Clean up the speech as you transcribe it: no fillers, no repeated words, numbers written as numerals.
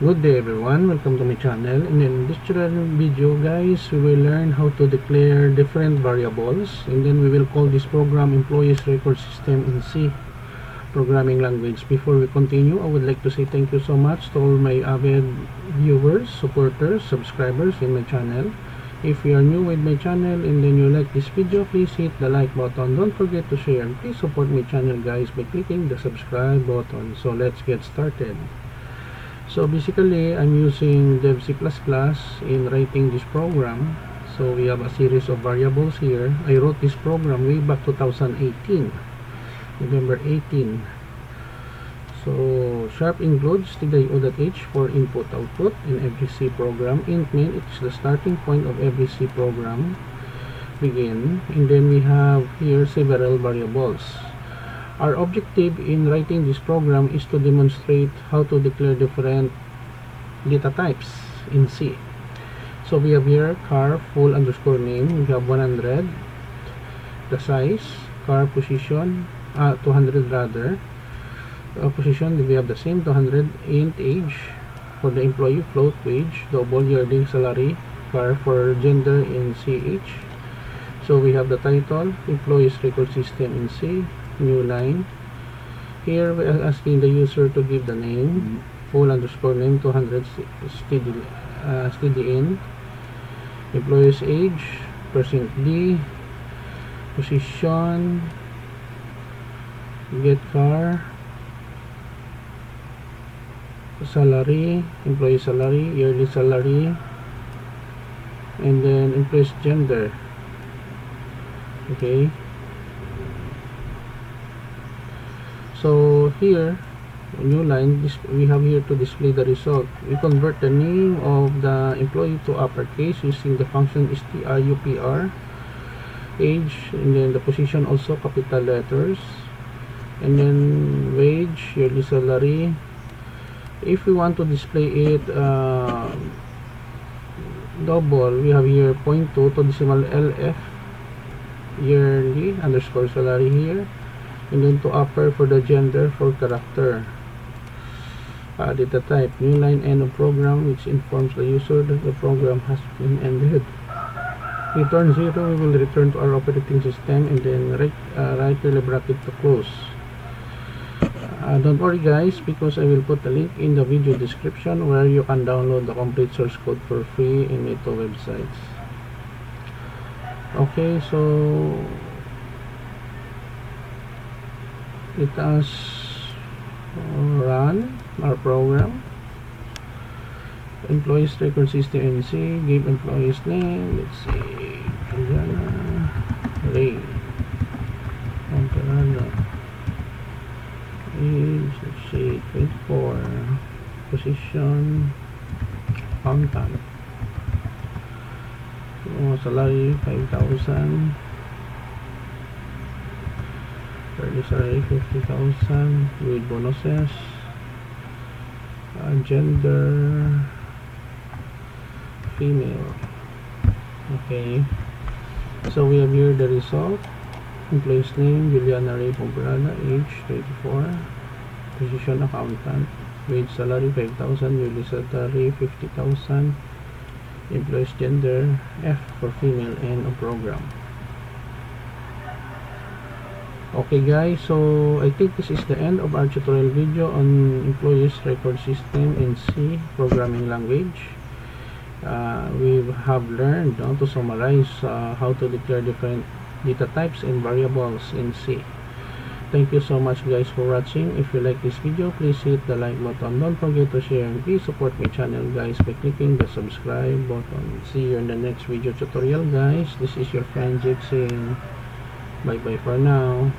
Good day everyone, welcome to my channel. And in this video guys, we will learn how to declare different variables, and then we will call this program Employees Record System in C programming language. Before we continue, I would like to say thank you so much to all my avid viewers, supporters, subscribers in my channel. If you are new with my channel and then you like this video, please hit the like button. Don't forget to share. Please support my channel guys by clicking the subscribe button. So let's get started. So basically, I'm using dev C++ in writing this program. So we have a series of variables here. I wrote this program way back 2018, November 18. So sharp includes stdio.h for input output in every C program. Int main, it's the starting point of every C program. Begin, and then we have here several variables. Our objective in writing this program is to demonstrate how to declare different data types in C. So we have here car full underscore name, we have 100, the size, car position, 200 rather, position we have the same 200, int age for the employee, float wage, double yearly salary, car for gender in CH. So we have the title, Employees Record System in C. New line. Here we are asking the user to give the name, full underscore name, 200 steady in, employee's age, %D, position, get car, salary, employee salary, yearly salary, and then employee's gender. Okay. So here, new line, we have here to display the result. We convert the name of the employee to uppercase using the function strupr, age, and then the position also capital letters, and then wage, yearly salary. If we want to display it double, we have here 0.2 to decimal LF, yearly underscore salary here, and then to upper for the gender for character. Data type, new line, end of program, which informs the user that the program has been ended. Return 0, we will return to our operating system, and then right curly bracket to close. Don't worry guys, because I will put a link in the video description where you can download the complete source code for free in my two websites. Okay, so let us run our program. Employees record system in C, give employees name, let's see, Ray, Pomperada, age, let's see, 24, position, accountant, salary 5,000, yearly salary 50,000 with bonuses, gender female. Okay, so we have here the result. Employee's name Juliana Ray Pomperada, age 24, position accountant, wage salary 5,000, yearly salary 50,000, employee's gender F for female, and a program. Okay guys, so I think this is the end of our tutorial video on employees record system in C programming language. We have learned to summarize how to declare different data types and variables in C. Thank you so much guys for watching. If you like this video, please hit the like button. Don't forget to share, and please support my channel guys by clicking the subscribe button. See you in the next video tutorial guys. This is your friend Jake saying bye bye for now.